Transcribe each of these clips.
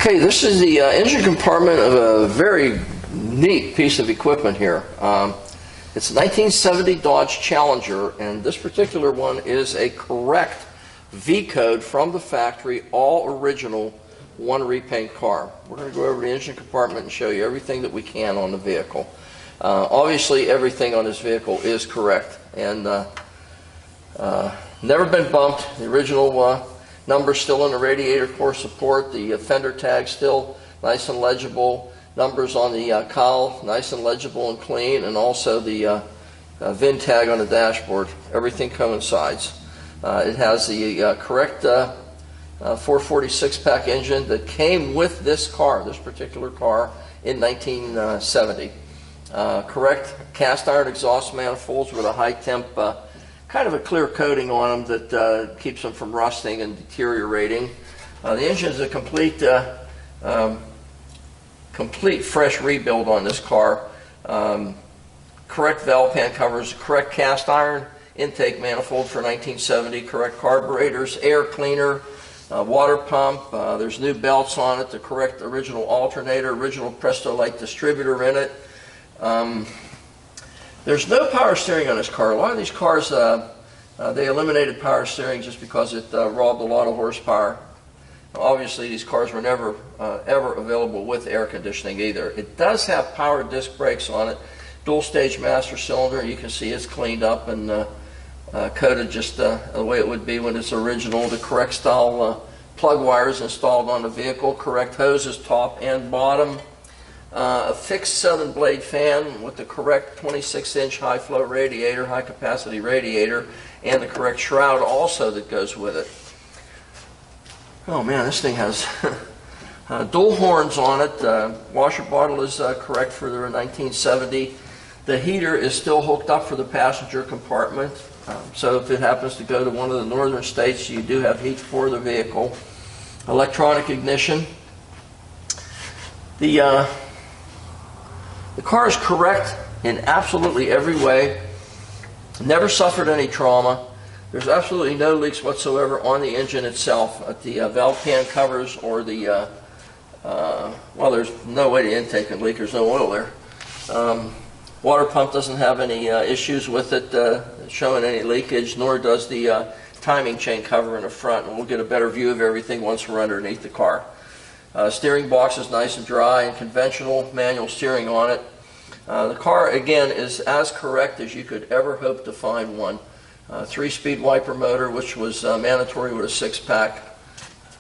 Okay, this is the engine compartment of a very neat piece of equipment here. It's a 1970 Dodge Challenger, and this particular one is a correct V code from the factory, all original, one repaint car. We're going to go over the engine compartment and show you everything that we can on the vehicle. Obviously, everything on this vehicle is correct and never been bumped. The original numbers still in the radiator core support. The fender tag still nice and legible. Numbers on the cowl nice and legible and clean, and also the VIN tag on the dashboard. Everything coincides. It has the correct 446 pack engine that came with this car, this particular car, in 1970. Correct cast iron exhaust manifolds with a high temp, kind of a clear coating on them that keeps them from rusting and deteriorating. The engine is a complete fresh rebuild on this car. Correct valve pan covers, correct cast iron intake manifold for 1970, correct carburetors, air cleaner, water pump. There's new belts on it, the correct original alternator, original Presto Light distributor in it. There's no power steering on this car. A lot of these cars, they eliminated power steering just because it robbed a lot of horsepower. Obviously, these cars were never ever available with air conditioning either. It does have power disc brakes on it, dual stage master cylinder. You can see it's cleaned up and coated just the way it would be when it's original. The correct style plug wires installed on the vehicle, correct hoses top and bottom. A fixed southern blade fan with the correct 26-inch high flow radiator, high capacity radiator, and the correct shroud also that goes with it. Oh man, this thing has dual horns on it. Washer bottle is correct for the 1970. The heater is still hooked up for the passenger compartment. So if it happens to go to one of the northern states, you do have heat for the vehicle. Electronic ignition. The car is correct in absolutely every way. Never suffered any trauma. There's absolutely no leaks whatsoever on the engine itself. At the valve pan covers or the, well, there's no way the intake can leak. There's no oil there. Water pump doesn't have any issues with it showing any leakage, nor does the timing chain cover in the front. And we'll get a better view of everything once we're underneath the car. Steering box is nice and dry and conventional manual steering on it. The car, again, is as correct as you could ever hope to find one. 3-speed wiper motor, which was mandatory with a 6-pack.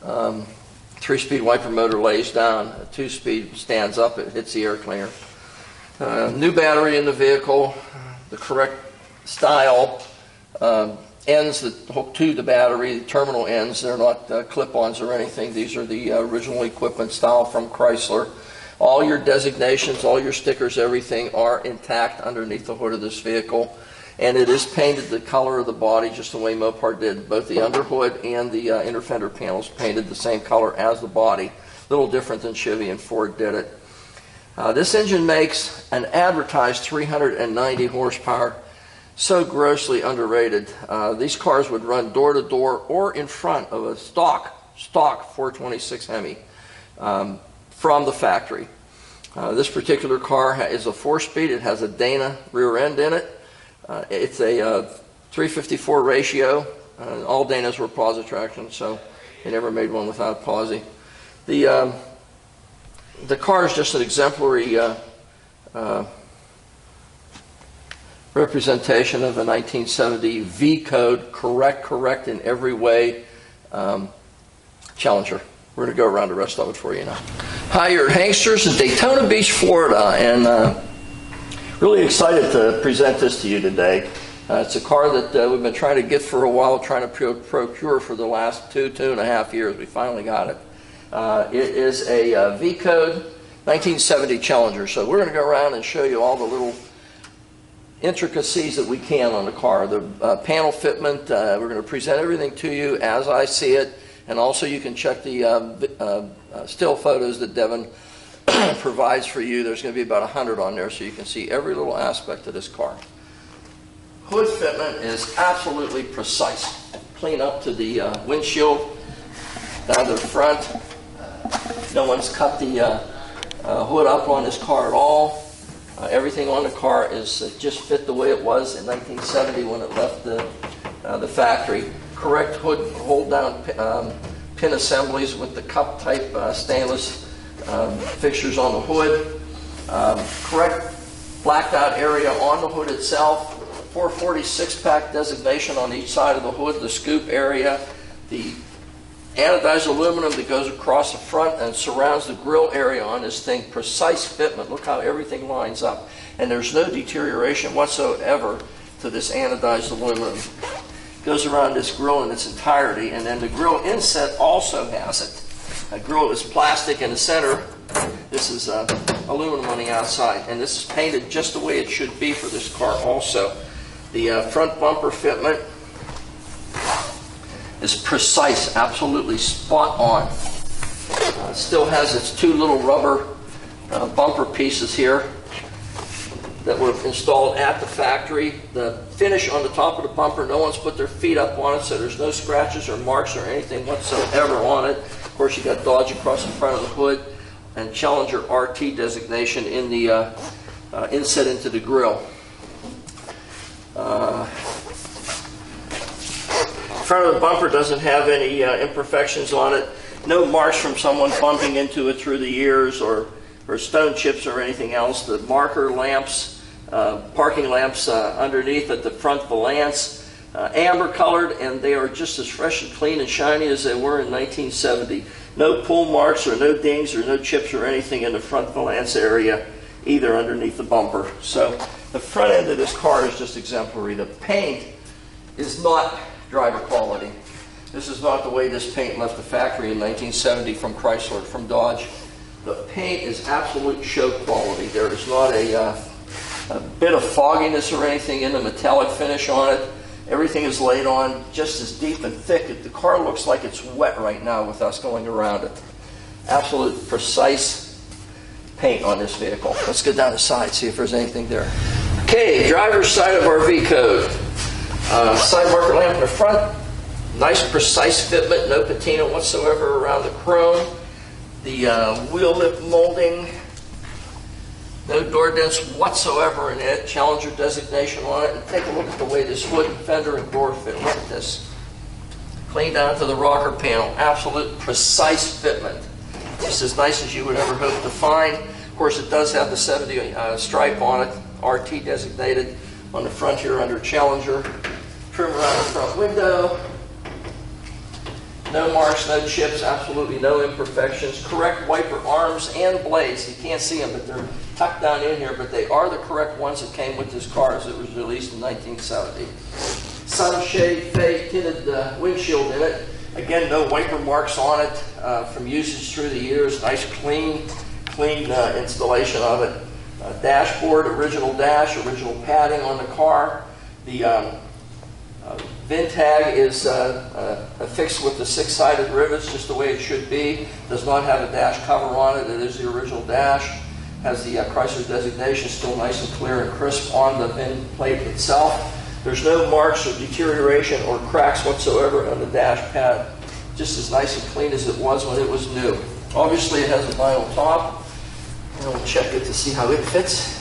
3-speed wiper motor lays down. A 2-speed stands up. It hits the air cleaner. New battery in the vehicle. The correct style. Ends that hook to the battery, the terminal ends, they're not clip-ons or anything. These are the original equipment style from Chrysler. All your designations, all your stickers, everything are intact underneath the hood of this vehicle. And it is painted the color of the body just the way Mopar did. Both the underhood and the inner fender panels painted the same color as the body. A little different than Chevy and Ford did it. This engine makes an advertised 390 horsepower. So grossly underrated. These cars would run door to door or in front of a stock 426 Hemi from the factory. This particular car is a 4-speed. It has a Dana rear end in it. It's a 354 ratio. All Danas were pause traction, so they never made one without pausing. The car is just an exemplary representation of a 1970 V code, correct in every way, Challenger. We're going to go around the rest of it for you now. Hi, you're at Hanksters in Daytona Beach, Florida, and really excited to present this to you today. It's a car that we've been trying to get for a while, trying to procure for the last 2.5 years. We finally got it. It is a V code 1970 Challenger, so we're going to go around and show you all the little intricacies that we can on the car. The panel fitment, we're going to present everything to you as I see it, and also you can check the still photos that Devin provides for you. There's going to be about 100 on there, so you can see every little aspect of this car. Hood fitment is absolutely precise. Clean up to the windshield, down to the front. No one's cut the hood up on this car at all. Everything on the car is just fit the way it was in 1970 when it left the factory. Correct hood hold-down pin assemblies with the cup-type stainless fixtures on the hood. Correct blacked-out area on the hood itself. 446-pack designation on each side of the hood, the scoop area, the anodized aluminum that goes across the front and surrounds the grill area on this thing. Precise fitment. Look how everything lines up. And there's no deterioration whatsoever to this anodized aluminum. It goes around this grill in its entirety, and then the grill inset also has it. A grill is plastic in the center. This is aluminum on the outside, and this is painted just the way it should be for this car also. The front bumper fitment is precise, absolutely spot on. Still has its two little rubber bumper pieces here that were installed at the factory. The finish on the top of the bumper, no one's put their feet up on it, so there's no scratches or marks or anything whatsoever on it. Of course, you got Dodge across the front of the hood and Challenger RT designation in the inset into the grill. Front of the bumper doesn't have any imperfections on it. No marks from someone bumping into it through the years or stone chips or anything else. The marker lamps, parking lamps underneath at the front valance, amber colored, and they are just as fresh and clean and shiny as they were in 1970. No pull marks or no dings or no chips or anything in the front valance area either underneath the bumper. So the front end of this car is just exemplary. The paint is not driver quality. This is not the way this paint left the factory in 1970 from Chrysler, from Dodge. The paint is absolute show quality. There is not a bit of fogginess or anything in the metallic finish on it. Everything is laid on just as deep and thick. The car looks like it's wet right now with us going around it. Absolute precise paint on this vehicle. Let's go down the side, see if there's anything there. Okay, driver's side of our V code. Side marker lamp in the front. Nice precise fitment, no patina whatsoever around the chrome. The wheel lip molding, no door dents whatsoever in it. Challenger designation on it. And take a look at the way this hood and fender and door fit. Look at this. Clean down to the rocker panel. Absolute precise fitment. Just as nice as you would ever hope to find. Of course, it does have the 70 stripe on it, RT designated on the front here under Challenger. Trim around the front window. No marks, no chips, absolutely no imperfections. Correct wiper arms and blades. You can't see them, but they're tucked down in here, but they are the correct ones that came with this car as it was released in 1970. Sunshade fade tinted windshield in it. Again, no wiper marks on it from usage through the years. Nice clean installation of it. Dashboard, original dash, original padding on the car. The VIN tag is affixed with the 6-sided rivets, just the way it should be. Does not have a dash cover on it. It is the original dash. Has the Chrysler designation still nice and clear and crisp on the VIN plate itself. There's no marks or deterioration or cracks whatsoever on the dash pad. Just as nice and clean as it was when it was new. Obviously, it has a vinyl top. And we'll check it to see how it fits.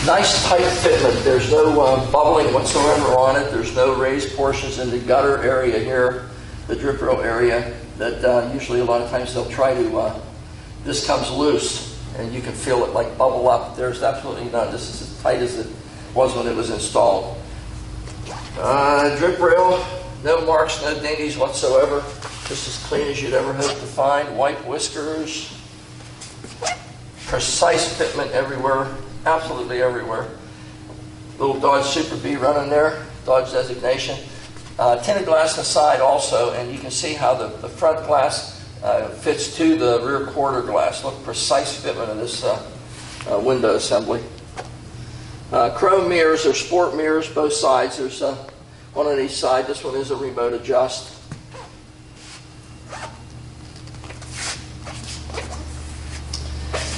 Nice tight fitment. There's no bubbling whatsoever on it. There's no raised portions in the gutter area here, the drip rail area, that usually a lot of times they'll try to, this comes loose and you can feel it like bubble up. There's absolutely none. This is as tight as it was when it was installed. Drip rail, no marks, no dingies whatsoever. Just as clean as you'd ever hope to find. White whiskers. Precise fitment everywhere. Absolutely everywhere. Little Dodge Super B running there. Dodge designation. Tinted glass inside also, and you can see how the front glass fits to the rear quarter glass. Look, precise fitment of this window assembly. Chrome mirrors or sport mirrors, both sides. There's one on each side. This one is a remote adjust.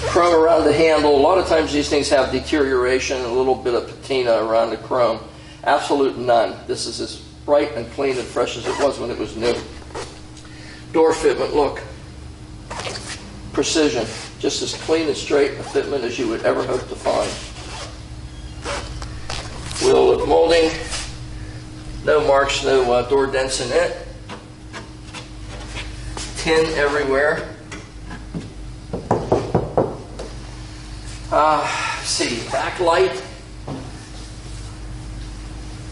Chrome around the handle. A lot of times these things have deterioration and a little bit of patina around the chrome. Absolute none. This is as bright and clean and fresh as it was when it was new. Door fitment, look. Precision. Just as clean and straight a fitment as you would ever hope to find. Wheel lip molding. No marks, no door dents in it. Tin everywhere. See, backlight.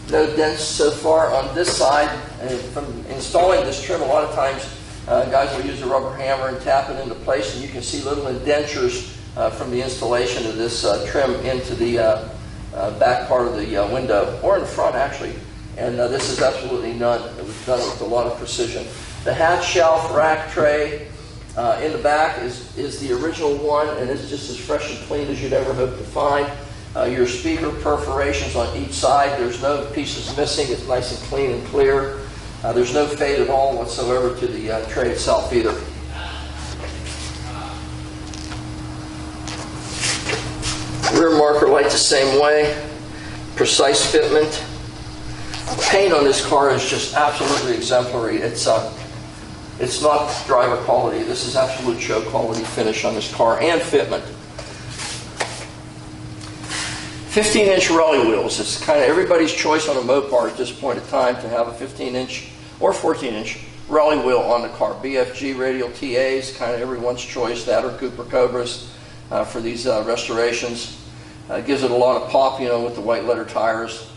No dents so far on this side. And from installing this trim, a lot of times guys will use a rubber hammer and tap it into place, and you can see little indentures from the installation of this trim into the back part of the window, or in the front actually. And this is absolutely none. It was done with a lot of precision. The hatch shelf rack tray in the back is the original one, and it's just as fresh and clean as you'd ever hope to find. Your speaker perforations on each side, there's no pieces missing. It's nice and clean and clear. There's no fade at all whatsoever to the tray itself either. Rear marker light the same way. Precise fitment. Paint on this car is just absolutely exemplary. It's not driver quality. This is absolute show quality finish on this car and fitment. 15-inch rally wheels. It's kind of everybody's choice on a Mopar at this point in time to have a 15-inch or 14-inch rally wheel on the car. BFG radial TAs, kind of everyone's choice, that or Cooper Cobras for these restorations. Gives it a lot of pop, you know, with the white letter tires.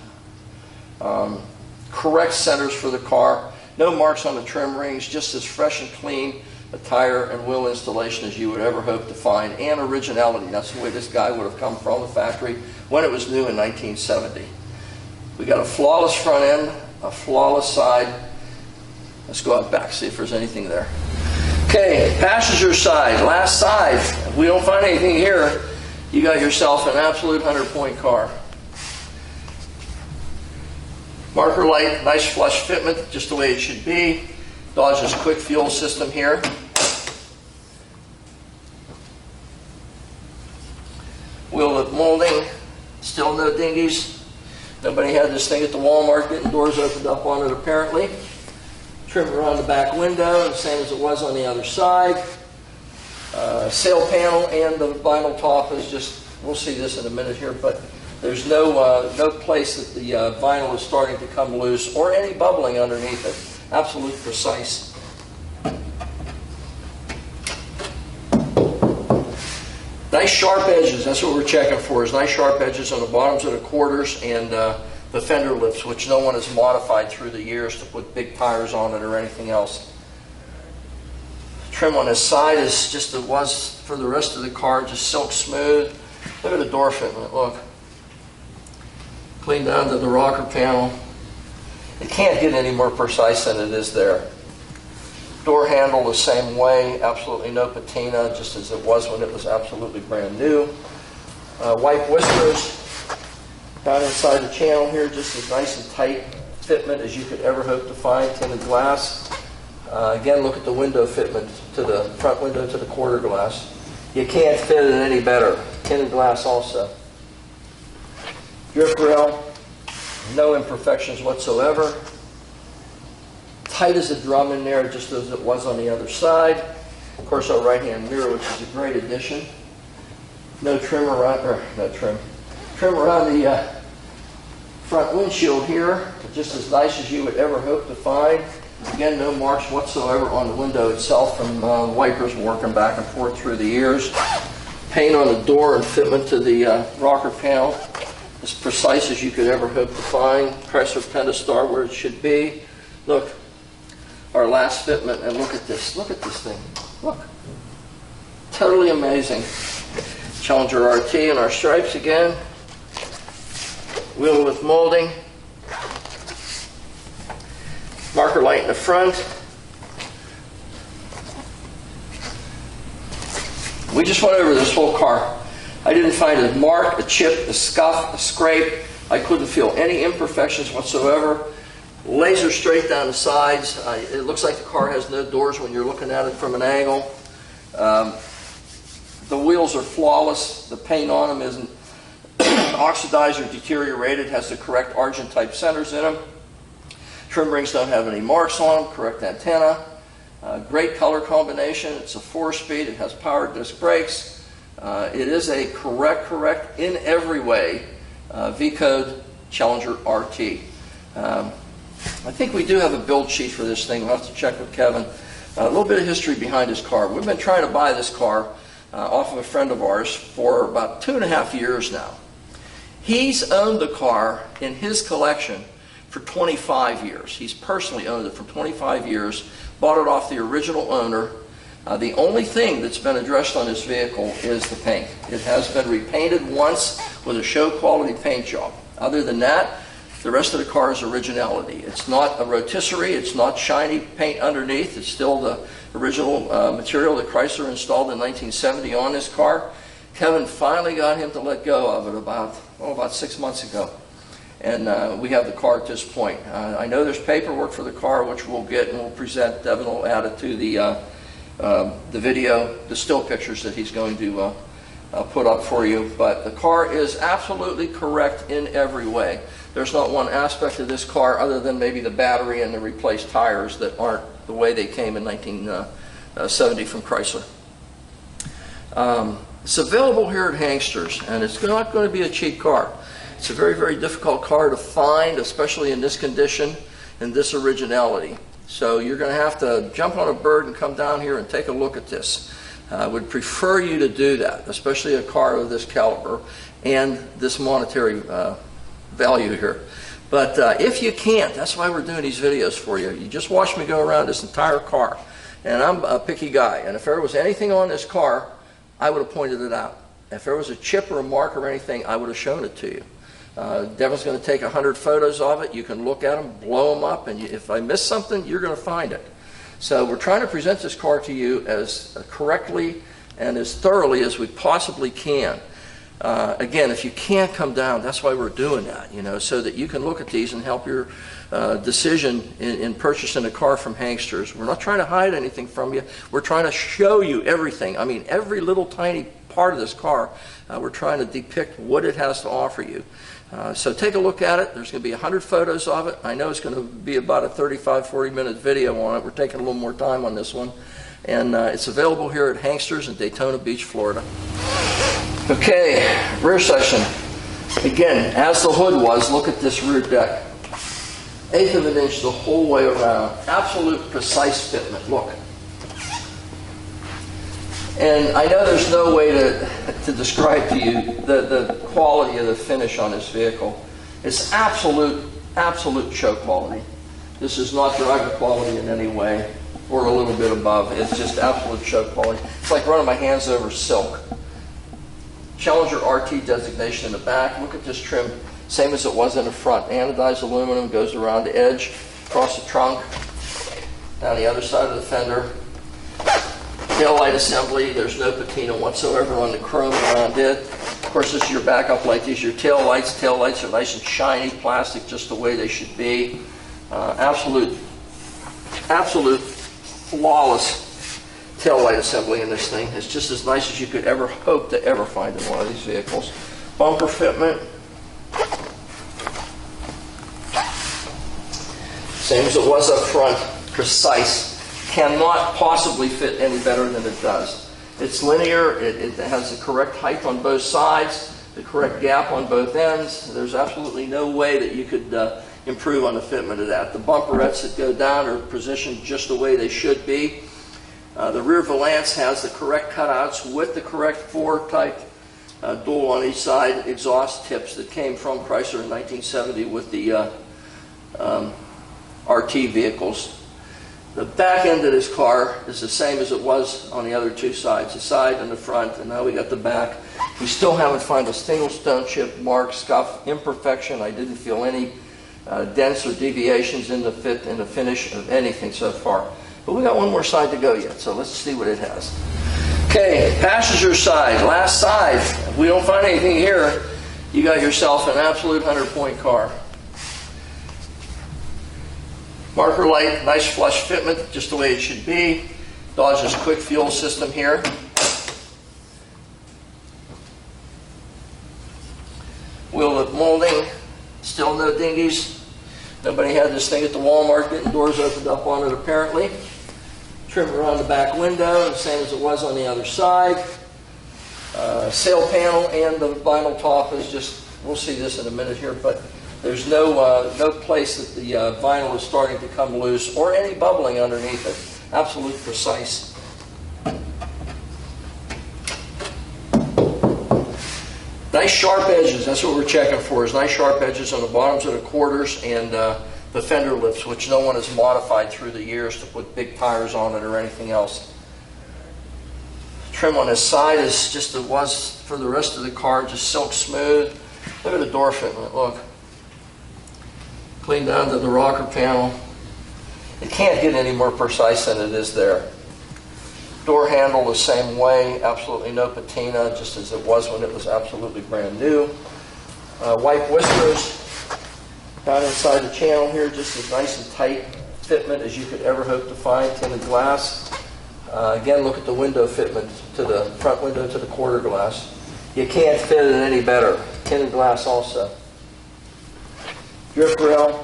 Correct centers for the car. No marks on the trim rings, just as fresh and clean a tire and wheel installation as you would ever hope to find, and originality. That's the way this guy would have come from the factory when it was new in 1970. We got a flawless front end, a flawless side. Let's go out back, see if there's anything there. Okay, passenger side, last side. If we don't find anything here, you got yourself an absolute 100-point car. Marker light, nice flush fitment, just the way it should be. Dodge's quick fuel system here. Wheel lip molding, still no dinghies. Nobody had this thing at the Walmart getting doors opened up on it apparently. Trim around the back window, the same as it was on the other side. Sail panel and the vinyl top is just, we'll see this in a minute here, but there's no place that the vinyl is starting to come loose or any bubbling underneath it. Absolute precise. Nice sharp edges, that's what we're checking for, is nice sharp edges on the bottoms of the quarters and the fender lips, which no one has modified through the years to put big tires on it or anything else. Trim on this side is just as it was for the rest of the car, just silk smooth. Look at the door fitment, look. Clean down to the rocker panel. It can't get any more precise than it is there. Door handle the same way, absolutely no patina, just as it was when it was absolutely brand new. White whiskers down inside the channel here, just as nice and tight fitment as you could ever hope to find. Tinted glass. Again, look at the window fitment to the front window to the quarter glass. You can't fit it any better. Tinted glass also. Drip rail. No imperfections whatsoever. Tight as a drum in there, just as it was on the other side. Of course, our right-hand mirror, which is a great addition. No trim around, trim around the front windshield here, just as nice as you would ever hope to find. Again, no marks whatsoever on the window itself from wipers working back and forth through the years. Paint on the door and fitment to the rocker panel. As precise as you could ever hope to find. Chrysler Pentastar where it should be. Look, our last fitment, and look at this. Look at this thing. Look. Totally amazing. Challenger RT and our stripes again. Wheel with molding. Marker light in the front. We just went over this whole car. I didn't find a mark, a chip, a scuff, a scrape. I couldn't feel any imperfections whatsoever. Laser straight down the sides. It looks like the car has no doors when you're looking at it from an angle. The wheels are flawless. The paint on them isn't oxidized or deteriorated. It has the correct argent type centers in them. Trim rings don't have any marks on them. Correct antenna. Great color combination. It's a 4-speed. It has power disc brakes. It is a correct in every way V-Code Challenger RT. I think we do have a build sheet for this thing. We'll have to check with Kevin. A little bit of history behind his car. We've been trying to buy this car off of a friend of ours for about 2.5 years now. He's owned the car in his collection for 25 years. He's personally owned it for 25 years, bought it off the original owner. The only thing that's been addressed on this vehicle is the paint. It has been repainted once with a show quality paint job. Other than that, the rest of the car is originality. It's not a rotisserie, it's not shiny paint underneath, it's still the original material that Chrysler installed in 1970 on this car. Kevin finally got him to let go of it about 6 months ago. And we have the car at this point. I know there's paperwork for the car, which we'll get and we'll present. Devin will add it to the video, the still pictures that he's going to put up for you. But the car is absolutely correct in every way. There's not one aspect of this car other than maybe the battery and the replaced tires that aren't the way they came in 1970 from Chrysler. It's available here at Hanksters, and it's not going to be a cheap car. It's a very difficult car to find, especially in this condition and this originality. So you're going to have to jump on a bird and come down here and take a look at this. I would prefer you to do that, especially a car of this caliber and this monetary value here. But if you can't, that's why we're doing these videos for you. You just watch me go around this entire car. And I'm a picky guy, and if there was anything on this car, I would have pointed it out. If there was a chip or a mark or anything, I would have shown it to you. Devin's going to take 100 photos of it. You can look at them, blow them up, and if I miss something, you're going to find it. So we're trying to present this car to you as correctly and as thoroughly as we possibly can. Again, if you can't come down, that's why we're doing that, you know, so that you can look at these and help your decision in purchasing a car from Hanksters. We're not trying to hide anything from you. We're trying to show you everything. I mean, every little tiny part of this car, we're trying to depict what it has to offer you. So take a look at it. There's going to be 100 photos of it. I know it's going to be about a 35-40 minute video on it. We're taking a little more time on this one. And it's available here at Hanksters in Daytona Beach, Florida. Okay, rear section. Again, as the hood was, look at this rear deck. 1/8 of an inch the whole way around. Absolute precise fitment. Look. And I know there's no way to describe to you the quality of the finish on this vehicle. It's absolute show quality. This is not driver quality in any way, or a little bit above. It's just absolute show quality. It's like running my hands over silk. Challenger RT designation in the back. Look at this trim, same as it was in the front. Anodized aluminum goes around the edge, across the trunk, down the other side of the fender. Taillight assembly, there's no patina whatsoever on the chrome around it. Of course, this is your backup light. These are your tail lights. Tail lights are nice and shiny, plastic, just the way they should be. Absolute flawless tail light assembly in this thing. It's just as nice as you could ever hope to ever find in one of these vehicles. Bumper fitment. Same as it was up front. Precise. Cannot possibly fit any better than it does. It's linear. It has the correct height on both sides, the correct gap on both ends. There's absolutely no way that you could improve on the fitment of that. The bumperettes that go down are positioned just the way they should be. The rear valance has the correct cutouts with the correct 4-type dual on each side exhaust tips that came from Chrysler in 1970 with the RT vehicles. The back end of this car is the same as it was on the other two sides, the side and the front, and now we got the back. We still haven't found a single stone chip, mark, scuff, imperfection. I didn't feel any dents or deviations in the fit and the finish of anything so far. But we got one more side to go yet, so let's see what it has. Okay, passenger side, last side. If we don't find anything here, you got yourself an absolute 100-point car. Marker light, nice flush fitment, just the way it should be. Dodge's quick fuel system here. Wheel lip molding, still no dinghies. Nobody had this thing at the Walmart getting doors opened up on it apparently. Trim around the back window, the same as it was on the other side. Sail panel and the vinyl top is just, we'll see this in a minute here, but there's no place that the vinyl is starting to come loose or any bubbling underneath it. Absolutely precise. Nice sharp edges, that's what we're checking for, is nice sharp edges on the bottoms of the quarters and the fender lips, which no one has modified through the years to put big tires on it or anything else. Trim on this side is just as it was for the rest of the car, just silk smooth. Look at the door fitment, look. Clean down to the rocker panel. It can't get any more precise than it is there. Door handle the same way, absolutely no patina, just as it was when it was absolutely brand new. White whiskers down inside the channel here, just as nice and tight fitment as you could ever hope to find. Tinted glass. Again, look at the window fitment to the front window to the quarter glass. You can't fit it any better. Tinted glass also. Drip rail,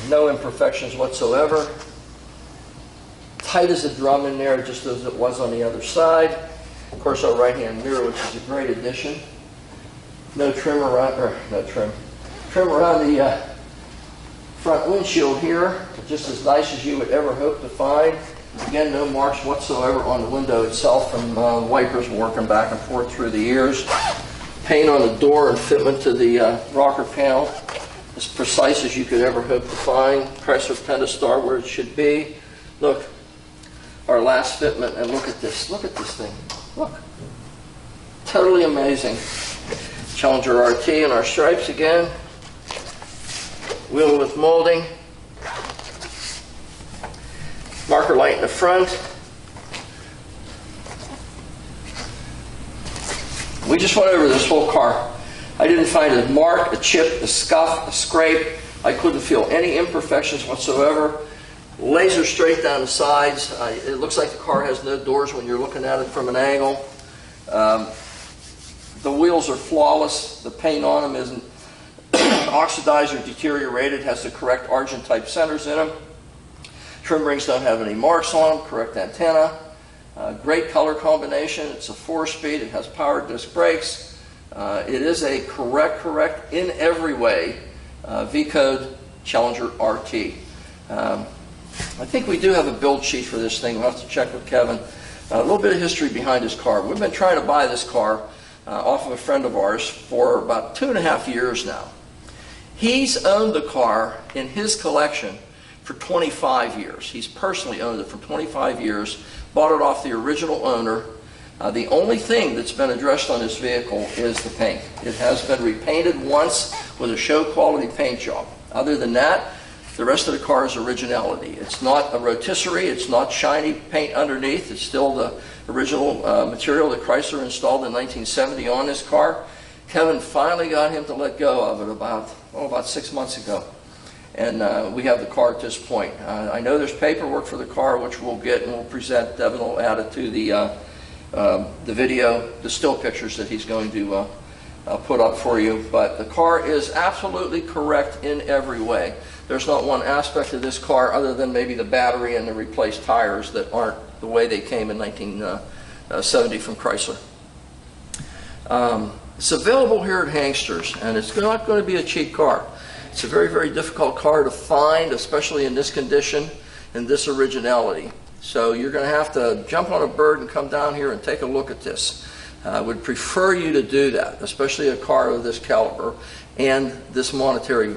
no imperfections whatsoever. Tight as a drum in there, just as it was on the other side. Of course, our right-hand mirror, which is a great addition. No trim around, trim around the front windshield here, just as nice as you would ever hope to find. Again, no marks whatsoever on the window itself from wipers working back and forth through the years. Paint on the door and fitment to the rocker panel, as precise as you could ever hope to find. Chrysler Pentastar where it should be. Look, our last fitment, and look at this thing. Look, totally amazing. Challenger RT and our stripes again. Wheel with molding. Marker light in the front. We just went over this whole car. I didn't find a mark, a chip, a scuff, a scrape. I couldn't feel any imperfections whatsoever. Laser straight down the sides. It looks like the car has no doors when you're looking at it from an angle. The wheels are flawless. The paint on them isn't oxidized or deteriorated. It has the correct Argent type centers in them. Trim rings don't have any marks on them. Correct antenna. Great color combination. It's a 4-speed. It has power disc brakes. It is a correct in every way V-code Challenger RT. I think we do have a build sheet for this thing. We'll have to check with Kevin. A little bit of history behind this car. We've been trying to buy this car off of a friend of ours for about 2.5 years now. He's owned the car in his collection for 25 years. He's personally owned it for 25 years, bought it off the original owner. The only thing that's been addressed on this vehicle is the paint. It has been repainted once with a show quality paint job. Other than that, the rest of the car is originality. It's not a rotisserie, it's not shiny paint underneath, it's still the original material that Chrysler installed in 1970 on this car. Kevin finally got him to let go of it about 6 months ago. And we have the car at this point. I know there's paperwork for the car, which we'll get and we'll present. Devin will add it to the video, the still pictures that he's going to put up for you. But the car is absolutely correct in every way. There's not one aspect of this car other than maybe the battery and the replaced tires that aren't the way they came in 1970 from Chrysler. It's available here at Hangsters, and it's not going to be a cheap car. It's a very difficult car to find, especially in this condition and this originality. So you're going to have to jump on a bird and come down here and take a look at this. I would prefer you to do that, especially a car of this caliber and this monetary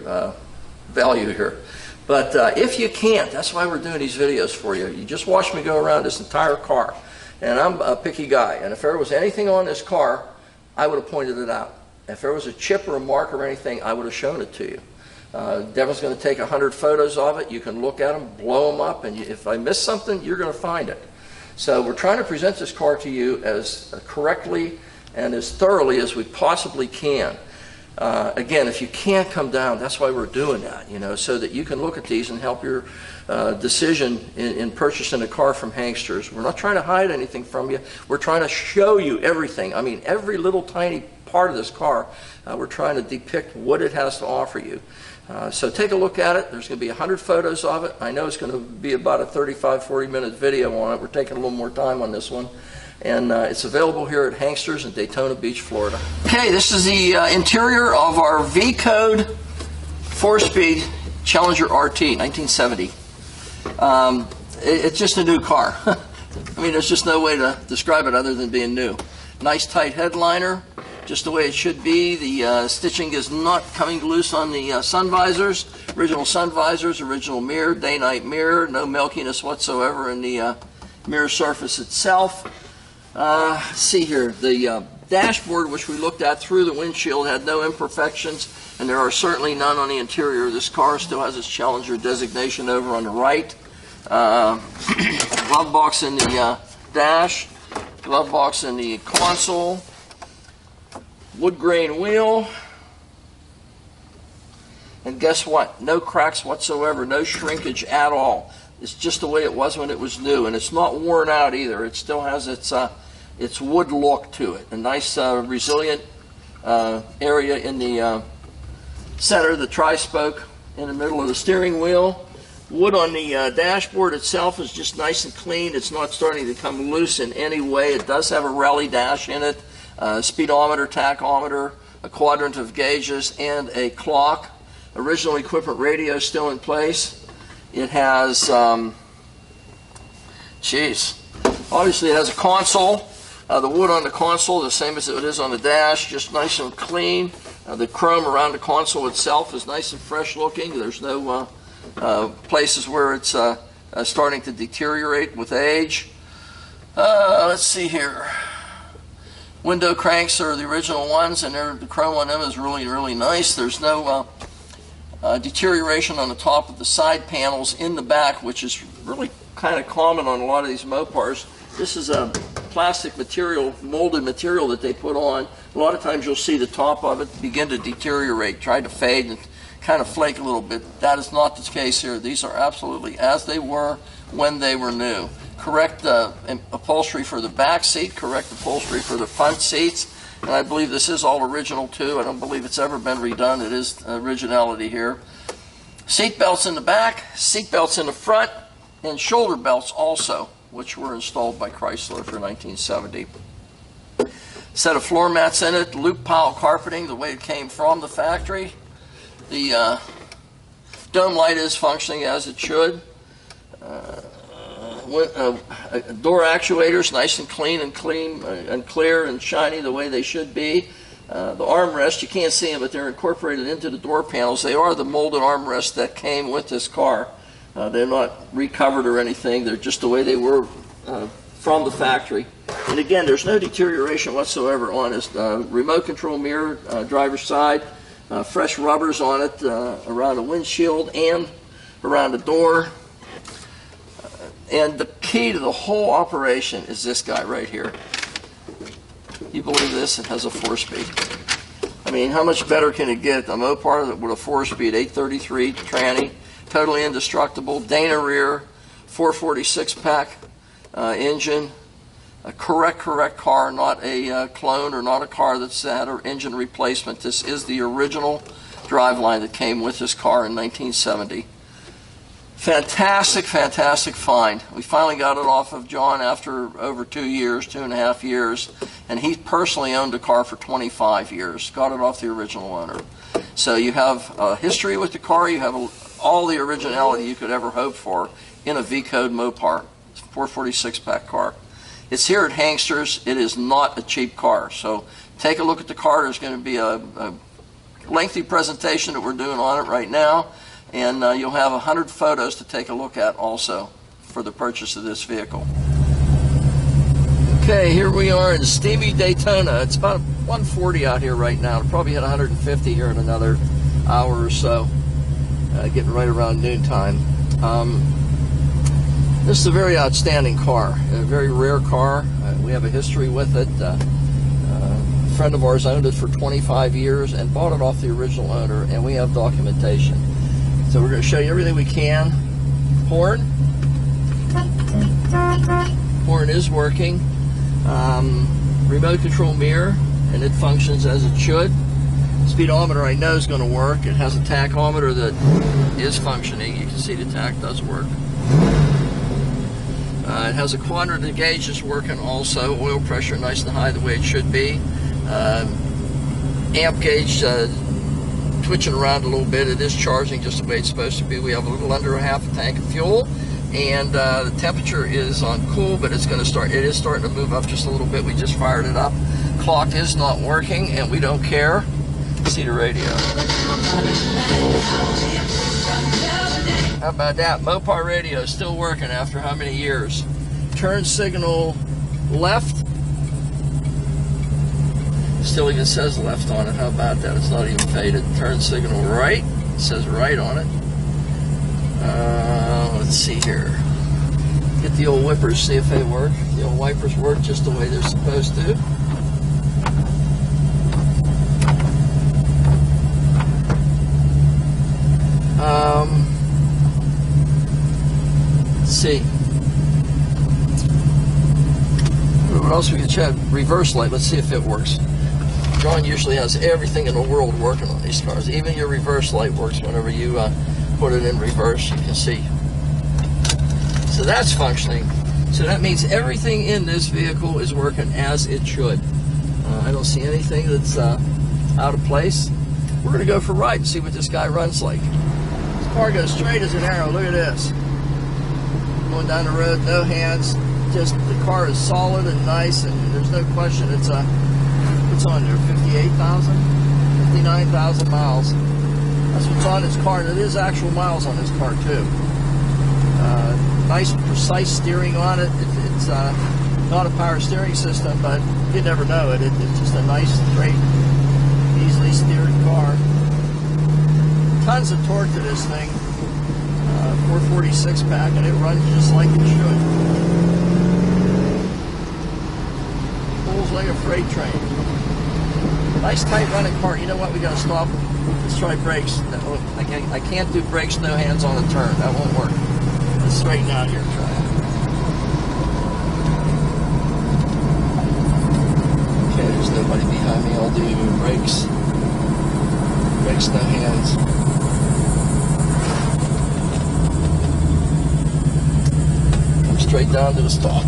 value here. But if you can't, that's why we're doing these videos for you. You just watch me go around this entire car. And I'm a picky guy. And if there was anything on this car, I would have pointed it out. If there was a chip or a mark or anything, I would have shown it to you. Devin's going to take 100 photos of it. You can look at them, blow them up, and if I miss something, you're going to find it. So we're trying to present this car to you as correctly and as thoroughly as we possibly can. Again, if you can't come down, that's why we're doing that, so that you can look at these and help your decision in purchasing a car from Hangsters. We're not trying to hide anything from you. We're trying to show you everything. I mean, every little tiny part of this car, we're trying to depict what it has to offer you. So take a look at it. There's going to be 100 photos of it. I know it's going to be about a 35-40 minute video on it. We're taking a little more time on this one. And it's available here at Hanksters in Daytona Beach, Florida. Okay, this is the interior of our V-Code 4-speed Challenger RT, 1970. It's just a new car. I mean, there's just no way to describe it other than being new. Nice tight headliner, just the way it should be. The stitching is not coming loose on the sun visors. Original sun visors, original mirror, day-night mirror, no milkiness whatsoever in the mirror surface itself. See here, the dashboard, which we looked at through the windshield, had no imperfections, and there are certainly none on the interior. This car still has its Challenger designation over on the right. Glove box in the dash, glove box in the console, wood grain wheel, and guess what? No cracks whatsoever, no shrinkage at all. It's just the way it was when it was new, and it's not worn out either. It still has its wood look to it. A nice resilient area in the center, the tri-spoke in the middle of the steering wheel. Wood on the dashboard itself is just nice and clean. It's not starting to come loose in any way. It does have a rally dash in it, speedometer, tachometer, a quadrant of gauges, and a clock. Original equipment radio still in place. It has, obviously it has a console. The wood on the console, the same as it is on the dash, just nice and clean. The chrome around the console itself is nice and fresh looking. There's no places where it's starting to deteriorate with age. Let's see here. Window cranks are the original ones, and the chrome on them is really, really nice. There's no deterioration on the top of the side panels in the back, which is really kind of common on a lot of these Mopars. This is a plastic material, molded material that they put on. A lot of times you'll see the top of it begin to deteriorate, try to fade and kind of flake a little bit. That is not the case here. These are absolutely as they were when they were new. Correct upholstery for the back seat, correct upholstery for the front seats, and I believe this is all original too. I don't believe it's ever been redone. It is originality here. Seat belts in the back, seat belts in the front, and shoulder belts also, which were installed by Chrysler for 1970. Set of floor mats in it, loop pile carpeting the way it came from the factory. The dome light is functioning as it should. Door actuators, nice and clean and clear and shiny the way they should be. The armrests, you can't see them, but they're incorporated into the door panels. They are the molded armrests that came with this car. They're not recovered or anything. They're just the way they were from the factory. And again, there's no deterioration whatsoever on this. Remote control mirror, driver's side. Fresh rubbers on it around the windshield and around the door. And the key to the whole operation is this guy right here. You believe this? It has a 4-speed. I mean, how much better can it get? The Mopar with a 4-speed 833 tranny, totally indestructible, Dana rear, 446 pack engine. A correct car, not a clone or not a car that's had an engine replacement. This is the original driveline that came with this car in 1970. Fantastic find. We finally got it off of John after over 2.5 years, and he personally owned the car for 25 years. Got it off the original owner. So you have a history with the car. You have all the originality you could ever hope for in a V-Code Mopar, 446 pack car. It's here at Hanksters. It is not a cheap car. So take a look at the car. There's going to be a lengthy presentation that we're doing on it right now. And you'll have 100 photos to take a look at also for the purchase of this vehicle. Okay, here we are in steamy Daytona. It's about 140 out here right now. It'll probably hit 150 here in another hour or so, getting right around noontime. This is a very outstanding car, a very rare car. We have a history with it. A friend of ours owned it for 25 years and bought it off the original owner, and we have documentation. So we're going to show you everything we can. Horn is working. Remote control mirror, and it functions as it should. Speedometer I know is going to work. It has a tachometer that is functioning. You can see the tach does work. It has a quadrant gauge that's working also. Oil pressure nice and high the way it should be. Amp gauge twitching around a little bit. It is charging just the way it's supposed to be. We have a little under a half a tank of fuel, and the temperature is on cool, but it's going to start. It is starting to move up just a little bit. We just fired it up. Clock is not working, and we don't care. See the radio. How about that? Mopar radio is still working after how many years? Turn signal left. Still even says left on it. How about that? It's not even faded. Turn signal right. It says right on it. Let's see here. Get the old whippers, see if they work. The old wipers work just the way they're supposed to. Let's see. What else we can check? Reverse light. Let's see if it works. John usually has everything in the world working on these cars. Even your reverse light works whenever you put it in reverse. You can see. So that's functioning. So that means everything in this vehicle is working as it should. I don't see anything that's out of place. We're going to go for a ride and see what this guy runs like. This car goes straight as an arrow. Look at this. Going down the road, no hands. Just the car is solid and nice, and there's no question it's what's on there, 58,000, 59,000 miles. That's what's on this car, and it is actual miles on this car too. Nice precise steering on it. It's not a power steering system, but you never know it. It's just a nice, straight, easily steered car. Tons of torque to this thing. 446 pack, and it runs just like it should. Pulls like a freight train. Nice tight running car. You know what? We got to stop. Let's try brakes. I can't do brakes, no hands on the turn. That won't work. Let's straighten out here. Try it. Okay, there's nobody behind me. I'll do brakes. Brakes, no hands. Straight down to the stop.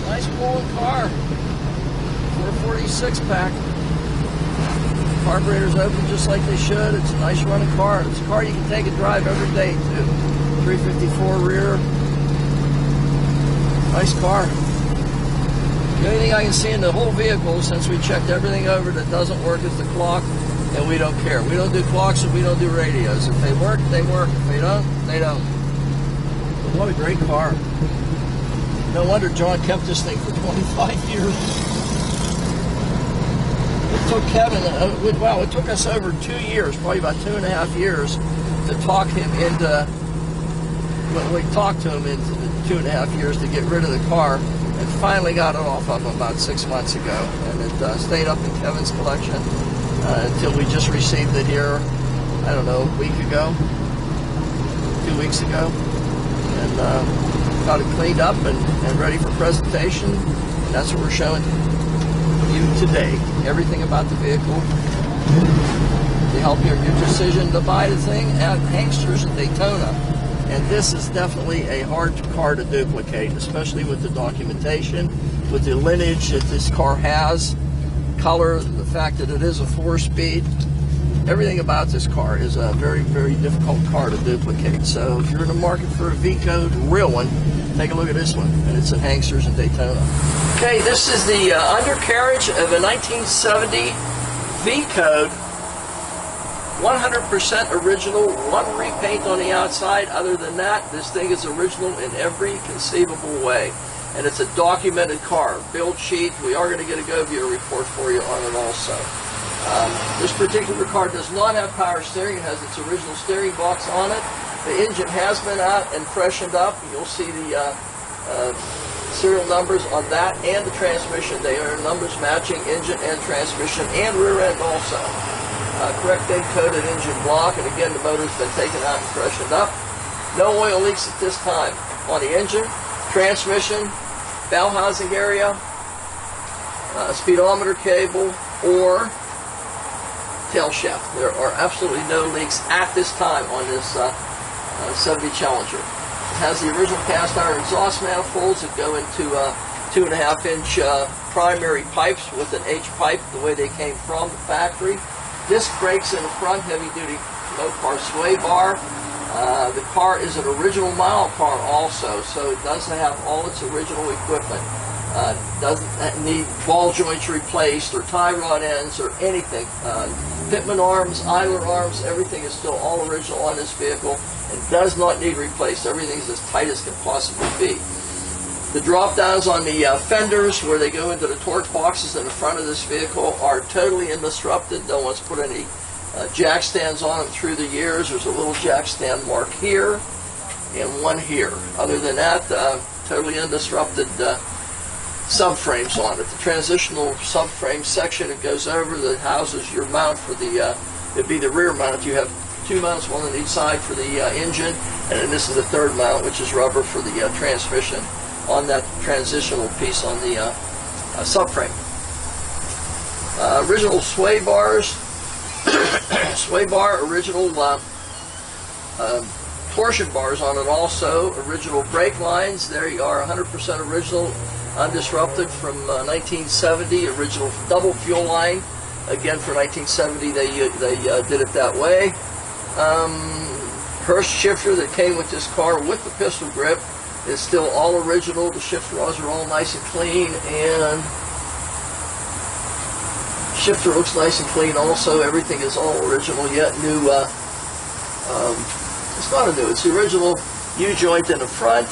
Nice pulling car. 446 pack. Carburetors open just like they should. It's a nice running car. It's a car you can take and drive every day too. 354 rear. Nice car. The only thing I can see in the whole vehicle, since we checked everything over that doesn't work, is the clock, and we don't care. We don't do clocks and we don't do radios. If they work, they work. If they don't, they don't. But what a great car. No wonder John kept this thing for 25 years. It took Kevin, wow, it took us over 2 years, probably about 2.5 years, to talk him into, well, we talked to him into 2.5 years to get rid of the car, and finally got it off of him about 6 months ago. And it stayed up in Kevin's collection until we just received it here, I don't know, a week ago, 2 weeks ago, and got it cleaned up and ready for presentation, and that's what we're showing you today. Everything about the vehicle to help your decision to buy the thing at Hanksters in Daytona. And this is definitely a hard car to duplicate, especially with the documentation, with the lineage that this car has, color, the fact that it is a 4-speed. Everything about this car is a very, very difficult car to duplicate. So if you're in the market for a V-code, real one, take a look at this one, and it's at Hanksters in Daytona. Okay, this is the undercarriage of a 1970 V-code, 100% original, one repaint on the outside. Other than that, this thing is original in every conceivable way. And it's a documented car, build sheet. We are going to get a go-view report for you on it also. This particular car does not have power steering. It has its original steering box on it. The engine has been out and freshened up. You'll see the serial numbers on that and the transmission. They are numbers matching engine and transmission and rear end also. Correct date-coded engine block, and again the motor's been taken out and freshened up. No oil leaks at this time on the engine, transmission, bell housing area, speedometer cable, or tail shaft. There are absolutely no leaks at this time on this 70 Challenger. It has the original cast iron exhaust manifolds that go into 2.5-inch primary pipes with an H pipe the way they came from the factory. Disc brakes in the front, heavy duty Mopar sway bar. The car is an original model car also, so it doesn't have all its original equipment. Doesn't need ball joints replaced or tie rod ends or anything. Fitment arms, idler arms, everything is still all original on this vehicle and does not need replaced. Everything's as tight as can possibly be. The drop downs on the fenders where they go into the torque boxes in the front of this vehicle are totally undisrupted. No one's put any jack stands on them through the years. There's a little jack stand mark here and one here. Other than that, totally undisrupted subframes on it. The transitional subframe section, it goes over, that houses your mount for the, it'd be the rear mount. You have two mounts, one on each side for the engine, and then this is the third mount, which is rubber for the transmission on that transitional piece on the subframe. Original sway bars, sway bar, original torsion bars on it also, original brake lines. There you are, 100% original, undisrupted from 1970, original double fuel line. Again, for 1970, they did it that way. Hurst shifter that came with this car with the pistol grip is still all original. The shift rods are all nice and clean, and shifter looks nice and clean also. Everything is all original yet. New, it's not a new, it's the original U-joint in the front.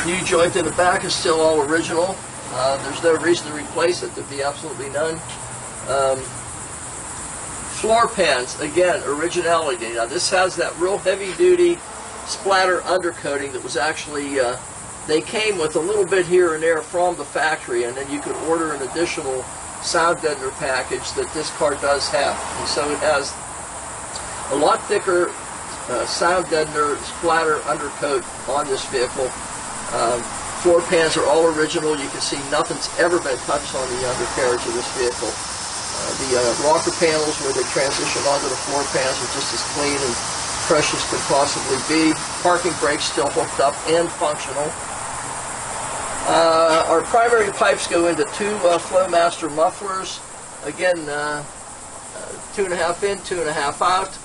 U-joint in the back is still all original. There's no reason to replace it. There'd be absolutely none. Floor pans, again, originality. Now this has that real heavy-duty splatter undercoating that was actually, they came with a little bit here and there from the factory, and then you could order an additional sound deadener package that this car does have. And so it has a lot thicker sound deadener splatter undercoat on this vehicle. Floor pans are all original. You can see nothing's ever been touched on the undercarriage of this vehicle. The rocker panels where they transition onto the floor pans are just as clean and fresh as could possibly be. Parking brakes still hooked up and functional. Our primary pipes go into two Flowmaster mufflers. Again, 2.5 in, 2.5 out.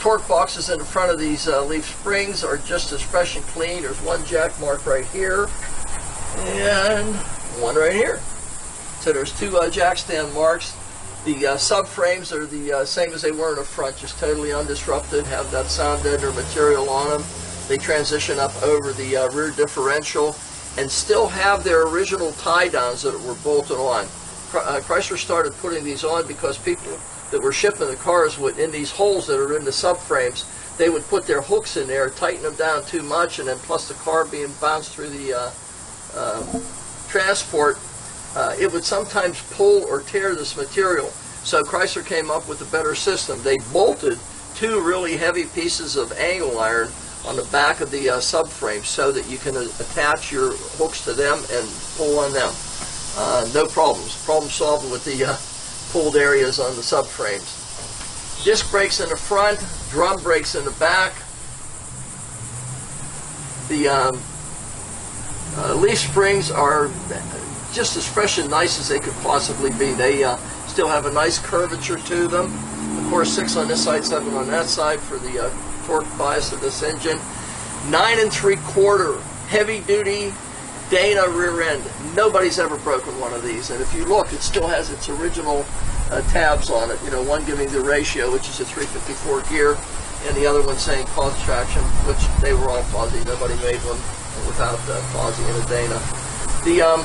Torque boxes in the front of these leaf springs are just as fresh and clean. There's one jack mark right here and one right here. So there's two jack stand marks. The subframes are the same as they were in the front, just totally undisrupted, have that sound deadener material on them. They transition up over the rear differential and still have their original tie downs that were bolted on. Chrysler started putting these on because people that were shipping the cars would, in these holes that are in the subframes, they would put their hooks in there, tighten them down too much, and then plus the car being bounced through the transport, it would sometimes pull or tear this material. So Chrysler came up with a better system. They bolted two really heavy pieces of angle iron on the back of the subframe so that you can attach your hooks to them and pull on them. No problems. Problem solved with the pulled areas on the subframes. Disc brakes in the front, drum brakes in the back. The leaf springs are just as fresh and nice as they could possibly be. They still have a nice curvature to them. Of course, 6 on this side, 7 on that side for the torque bias of this engine. 9 3/4 heavy duty Dana rear end. Nobody's ever broken one of these, and if you look, it still has its original tabs on it. You know, one giving the ratio, which is a 354 gear, and the other one saying cause traction, which they were all fuzzy. Nobody made one without fuzzy in a Dana. The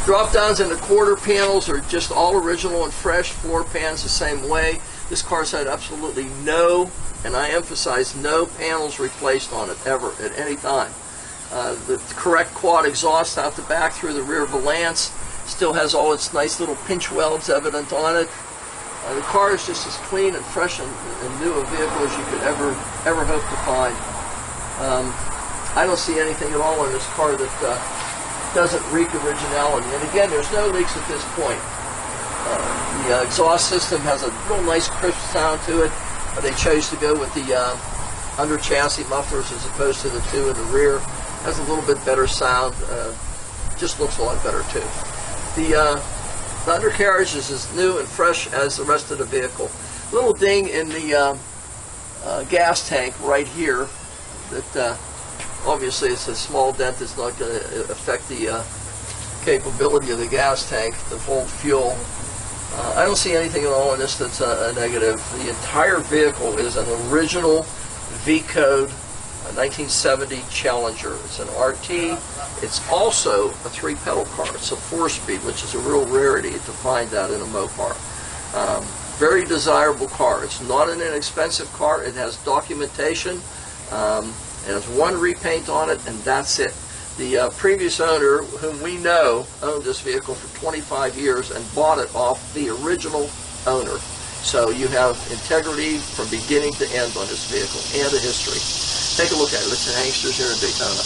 drop downs in the quarter panels are just all original and fresh. Floor pans the same way. This car's had absolutely no, and I emphasize no, panels replaced on it ever at any time. The correct quad exhaust out the back through the rear valance. Still has all its nice little pinch welds evident on it. The car is just as clean and fresh and new a vehicle as you could ever hope to find. I don't see anything at all in this car that doesn't reek originality. And again, there's no leaks at this point. The exhaust system has a real nice crisp sound to it. They chose to go with the under chassis mufflers as opposed to the two in the rear. Has a little bit better sound. Just looks a lot better too. The undercarriage is as new and fresh as the rest of the vehicle. Little ding in the gas tank right here. That obviously it's a small dent. It's not going to affect the capability of the gas tank to hold fuel. I don't see anything at all in this that's a negative. The entire vehicle is an original V-Code 1970 Challenger. It's an RT. It's also a 3-pedal car. It's a 4-speed, which is a real rarity to find that in a Mopar. Very desirable car. It's not an inexpensive car. It has documentation. It has one repaint on it, and that's it. The previous owner, whom we know, owned this vehicle for 25 years and bought it off the original owner. So you have integrity from beginning to end on this vehicle and a history. Take a look at it. It's in Angsters here in Daytona.